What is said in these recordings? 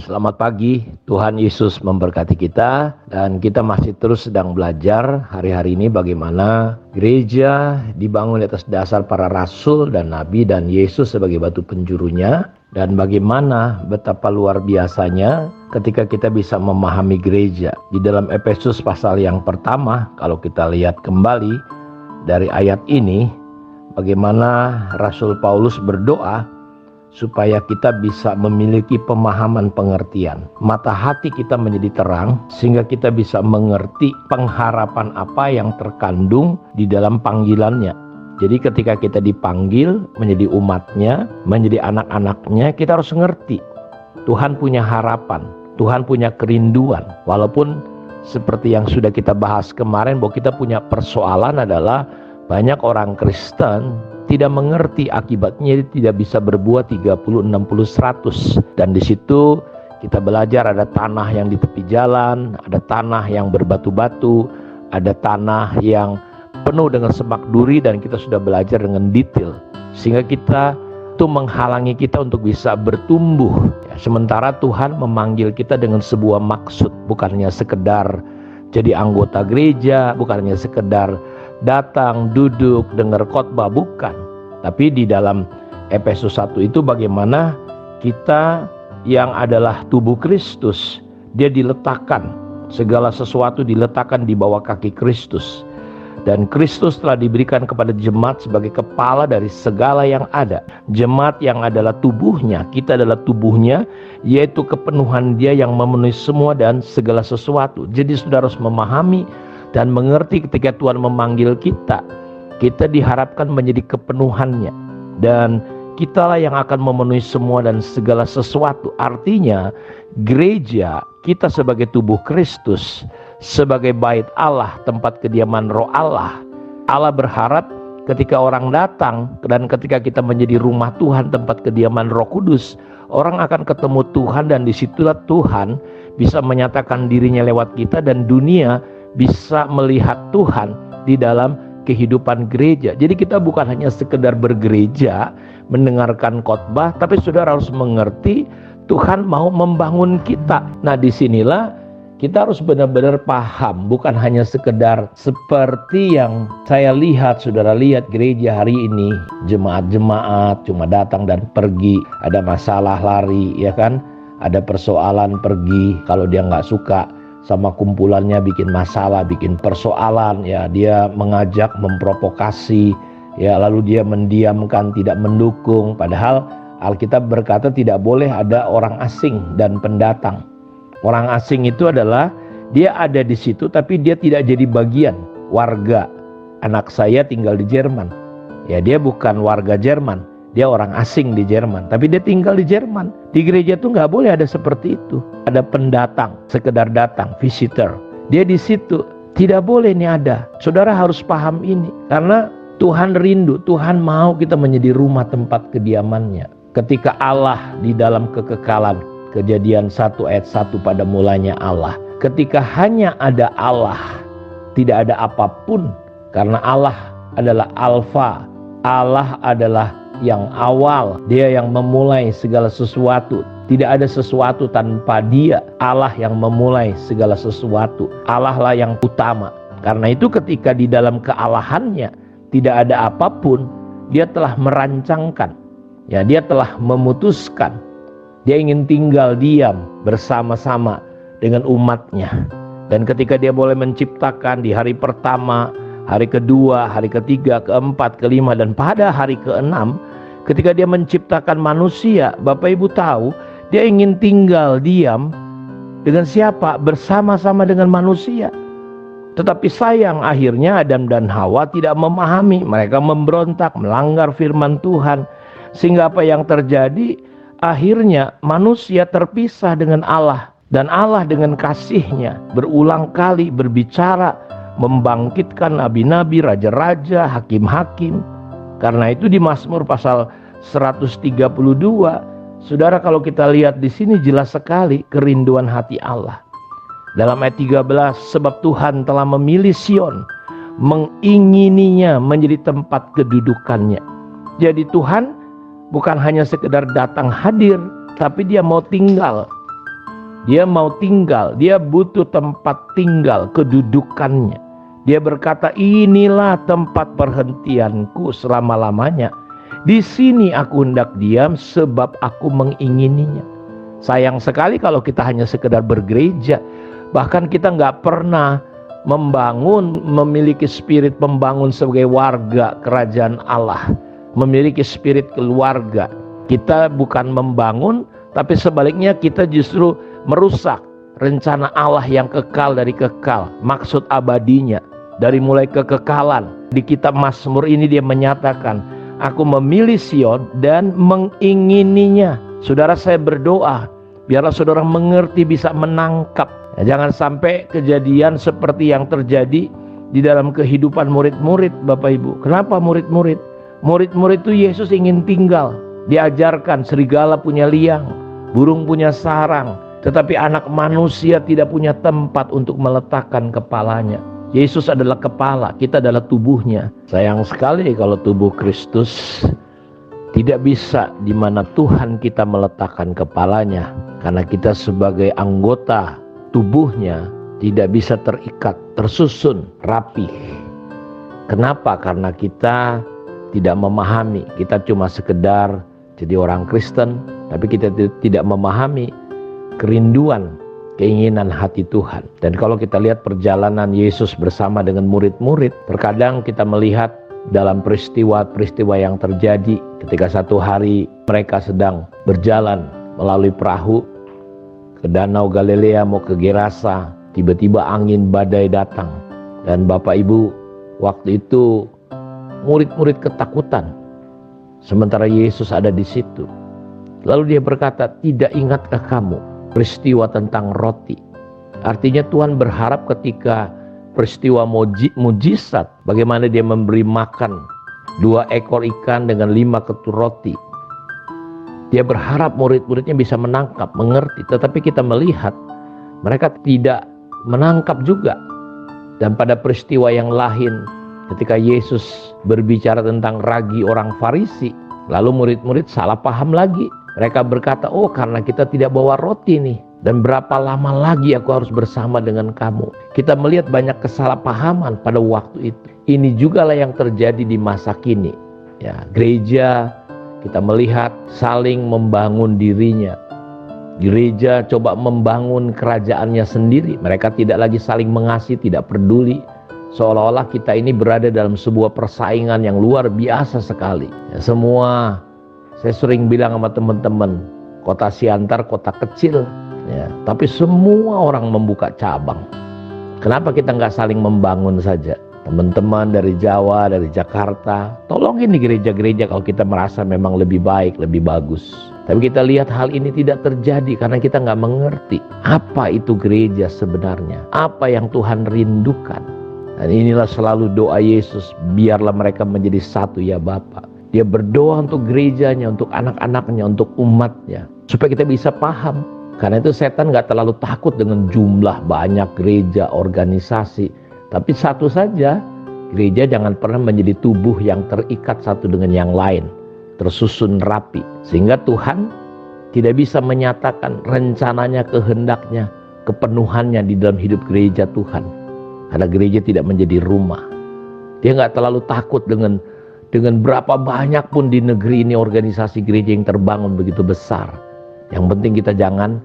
Selamat pagi, Tuhan Yesus memberkati kita dan kita masih terus sedang belajar hari-hari ini bagaimana gereja dibangun di atas dasar para rasul dan nabi dan Yesus sebagai batu penjurunya, dan bagaimana betapa luar biasanya ketika kita bisa memahami gereja. Di dalam Efesus pasal yang pertama, kalau kita lihat kembali dari ayat ini, bagaimana Rasul Paulus berdoa supaya kita bisa memiliki pemahaman pengertian. Mata hati kita menjadi terang sehingga kita bisa mengerti pengharapan apa yang terkandung di dalam panggilannya. Jadi ketika kita dipanggil menjadi umatnya, menjadi anak-anaknya, kita harus ngerti Tuhan punya harapan, Tuhan punya kerinduan. Walaupun seperti yang sudah kita bahas kemarin bahwa kita punya persoalan adalah banyak orang Kristen tidak mengerti akibatnya, dia tidak bisa berbuat 30, 60, 100. Dan di situ kita belajar ada tanah yang di tepi jalan, ada tanah yang berbatu-batu, ada tanah yang penuh dengan semak duri, dan kita sudah belajar dengan detail. Sehingga kita itu menghalangi kita untuk bisa bertumbuh. Sementara Tuhan memanggil kita dengan sebuah maksud, bukannya sekedar jadi anggota gereja, bukannya sekedar datang, duduk, dengar khotbah, bukan. Tapi di dalam Efesus 1 itu bagaimana kita yang adalah tubuh Kristus, dia diletakkan, segala sesuatu diletakkan di bawah kaki Kristus. Dan Kristus telah diberikan kepada jemaat sebagai kepala dari segala yang ada. Jemaat yang adalah tubuhnya, kita adalah tubuhnya, yaitu kepenuhan dia yang memenuhi semua dan segala sesuatu. Jadi saudara harus memahami dan mengerti ketika Tuhan memanggil kita, kita diharapkan menjadi kepenuhannya. Dan kitalah yang akan memenuhi semua dan segala sesuatu. Artinya gereja, kita sebagai tubuh Kristus, sebagai bait Allah, tempat kediaman roh Allah. Allah berharap ketika orang datang dan ketika kita menjadi rumah Tuhan, tempat kediaman Roh Kudus, orang akan ketemu Tuhan, dan disitulah Tuhan bisa menyatakan dirinya lewat kita, dan dunia bisa melihat Tuhan di dalam kehidupan gereja. Jadi kita bukan hanya sekedar bergereja, mendengarkan khotbah, tapi saudara harus mengerti Tuhan mau membangun kita. Nah, disinilah kita harus benar-benar paham, bukan hanya sekedar seperti yang saya lihat, saudara lihat gereja hari ini, jemaat-jemaat cuma datang dan pergi, ada masalah lari, ya kan? Ada persoalan pergi, kalau dia nggak suka sama kumpulannya bikin masalah, bikin persoalan, ya dia mengajak, memprovokasi, ya lalu dia mendiamkan, tidak mendukung. Padahal Alkitab berkata tidak boleh ada orang asing dan pendatang. Orang asing itu adalah dia ada di situ tapi dia tidak jadi bagian warga. Anak saya tinggal di Jerman, ya dia bukan warga Jerman, dia orang asing di Jerman, tapi dia tinggal di Jerman. Di gereja tuh nggak boleh ada seperti itu. Ada pendatang, sekedar datang, visitor. Dia di situ, tidak boleh ini ada. Saudara harus paham ini, karena Tuhan rindu, Tuhan mau kita menjadi rumah tempat kediamannya. Ketika Allah di dalam kekekalan, Kejadian 1 ayat 1, pada mulanya Allah. Ketika hanya ada Allah, tidak ada apapun, karena Allah adalah Alfa, Allah adalah yang awal, dia yang memulai segala sesuatu. Tidak ada sesuatu tanpa dia. Allah yang memulai segala sesuatu. Allah lah yang utama. Karena itu ketika di dalam kealahannya tidak ada apapun, dia telah merancangkan, ya dia telah memutuskan, dia ingin tinggal diam bersama-sama dengan umatnya. Dan ketika dia boleh menciptakan di hari pertama, hari kedua, hari ketiga, keempat, kelima, dan pada hari keenam, ketika dia menciptakan manusia, Bapak Ibu tahu, dia ingin tinggal diam dengan siapa? Bersama-sama dengan manusia. Tetapi sayang akhirnya Adam dan Hawa tidak memahami. Mereka memberontak, melanggar firman Tuhan. Sehingga apa yang terjadi? Akhirnya manusia terpisah dengan Allah. Dan Allah dengan kasihnya berulang kali berbicara, membangkitkan nabi-nabi, raja-raja, hakim-hakim. Karena itu di Mazmur pasal 132, saudara kalau kita lihat di sini jelas sekali kerinduan hati Allah. Dalam ayat 13, sebab Tuhan telah memilih Sion, mengingininya menjadi tempat kedudukannya. Jadi Tuhan bukan hanya sekedar datang hadir, tapi dia mau tinggal Dia mau tinggal, dia butuh tempat tinggal, kedudukannya. Dia berkata, inilah tempat perhentianku selama-lamanya. Di sini aku hendak diam sebab aku mengingininya. Sayang sekali kalau kita hanya sekedar bergereja. Bahkan kita nggak pernah memiliki spirit membangun sebagai warga kerajaan Allah. Memiliki spirit keluarga. Kita bukan membangun, tapi sebaliknya kita justru merusak rencana Allah yang kekal dari kekal, maksud abadinya dari mulai kekekalan. Di kitab Mazmur ini dia menyatakan, aku memilih Sion dan mengingininya. Saudara, saya berdoa biarlah saudara mengerti, bisa menangkap. Jangan sampai kejadian seperti yang terjadi di dalam kehidupan murid-murid, Bapak Ibu. Kenapa murid-murid? Murid-murid itu Yesus ingin tinggal. Diajarkan serigala punya liang, burung punya sarang, tetapi anak manusia tidak punya tempat untuk meletakkan kepalanya. Yesus adalah kepala, kita adalah tubuhnya. Sayang sekali kalau tubuh Kristus tidak bisa di mana Tuhan kita meletakkan kepalanya. Karena kita sebagai anggota tubuhnya tidak bisa terikat, tersusun, rapi. Kenapa? Karena kita tidak memahami. Kita cuma sekedar jadi orang Kristen, tapi kita tidak memahami kerinduan, keinginan hati Tuhan. Dan kalau kita lihat perjalanan Yesus bersama dengan murid-murid, terkadang kita melihat dalam peristiwa-peristiwa yang terjadi ketika satu hari mereka sedang berjalan melalui perahu ke Danau Galilea mau ke Gerasa, tiba-tiba angin badai datang. Dan Bapak Ibu, waktu itu murid-murid ketakutan, sementara Yesus ada di situ. Lalu dia berkata, tidak ingatkah kamu peristiwa tentang roti? Artinya Tuhan berharap ketika peristiwa mujizat, bagaimana dia memberi makan 2 ekor ikan dengan 5 ketur roti. Dia berharap murid-muridnya bisa menangkap, mengerti. Tetapi kita melihat mereka tidak menangkap juga. Dan pada peristiwa yang lain, ketika Yesus berbicara tentang ragi orang Farisi, lalu murid-murid salah paham lagi. Mereka berkata, oh karena kita tidak bawa roti nih, dan berapa lama lagi aku harus bersama dengan kamu. Kita melihat banyak kesalahpahaman pada waktu itu. Ini jugalah yang terjadi di masa kini. Ya, gereja kita melihat saling membangun dirinya. Gereja coba membangun kerajaannya sendiri. Mereka tidak lagi saling mengasihi, tidak peduli. Seolah-olah kita ini berada dalam sebuah persaingan yang luar biasa sekali. Ya, saya sering bilang sama teman-teman, kota Siantar kota kecil, ya, tapi semua orang membuka cabang. Kenapa kita nggak saling membangun saja? Teman-teman dari Jawa, dari Jakarta, tolongin di gereja-gereja kalau kita merasa memang lebih baik, lebih bagus. Tapi kita lihat hal ini tidak terjadi karena kita nggak mengerti apa itu gereja sebenarnya, apa yang Tuhan rindukan. Dan inilah selalu doa Yesus, biarlah mereka menjadi satu ya Bapa. Dia berdoa untuk gerejanya, untuk anak-anaknya, untuk umatnya, supaya kita bisa paham. Karena itu setan gak terlalu takut dengan jumlah banyak gereja, organisasi. Tapi satu saja, gereja jangan pernah menjadi tubuh yang terikat satu dengan yang lain, tersusun rapi. Sehingga Tuhan tidak bisa menyatakan rencananya, kehendaknya, kepenuhannya di dalam hidup gereja Tuhan. Karena gereja tidak menjadi rumah. Dia gak terlalu takut dengan berapa banyak pun di negeri ini organisasi gereja yang terbangun begitu besar. Yang penting kita jangan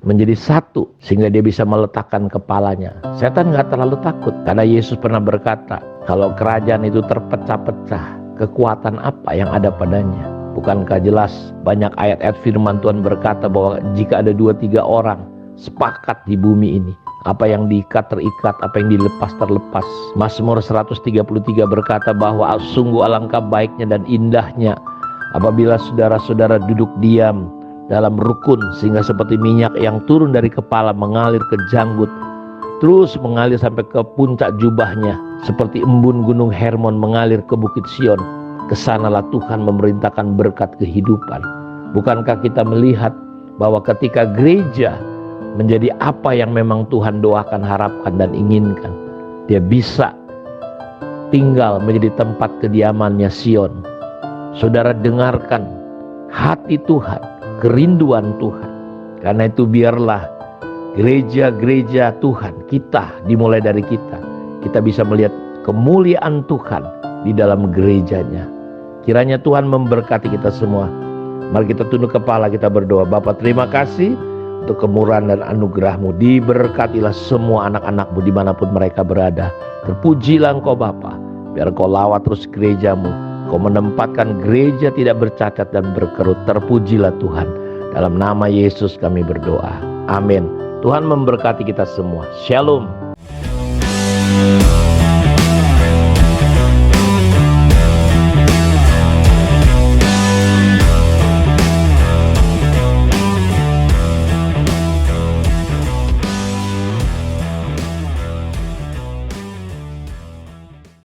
menjadi satu sehingga dia bisa meletakkan kepalanya. Setan gak terlalu takut karena Yesus pernah berkata, kalau kerajaan itu terpecah-pecah, kekuatan apa yang ada padanya? Bukankah jelas banyak ayat-ayat firman Tuhan berkata bahwa jika ada 2-3 orang sepakat di bumi ini, apa yang diikat terikat, apa yang dilepas terlepas. Mazmur 133 berkata bahwa sungguh alangkah baiknya dan indahnya apabila saudara-saudara duduk diam dalam rukun, sehingga seperti minyak yang turun dari kepala mengalir ke janggut, terus mengalir sampai ke puncak jubahnya, seperti embun gunung Hermon mengalir ke bukit Sion. Kesanalah Tuhan memerintahkan berkat kehidupan. Bukankah kita melihat bahwa ketika gereja menjadi apa yang memang Tuhan doakan, harapkan dan inginkan, dia bisa tinggal menjadi tempat kediamannya Sion. Saudara dengarkan hati Tuhan, kerinduan Tuhan. Karena itu biarlah gereja-gereja Tuhan kita, dimulai dari kita bisa melihat kemuliaan Tuhan di dalam gerejanya. Kiranya Tuhan memberkati kita semua. Mari kita tunduk kepala, kita berdoa. Bapa, terima kasih untuk kemurahan dan anugerah-Mu. Diberkatilah semua anak-anak-Mu dimanapun mereka berada. Terpujilah Engkau Bapa. Biar Engkau lawat terus gereja-Mu. Engkau menempatkan gereja tidak bercacat dan berkerut. Terpujilah Tuhan. Dalam nama Yesus kami berdoa. Amin. Tuhan memberkati kita semua. Shalom.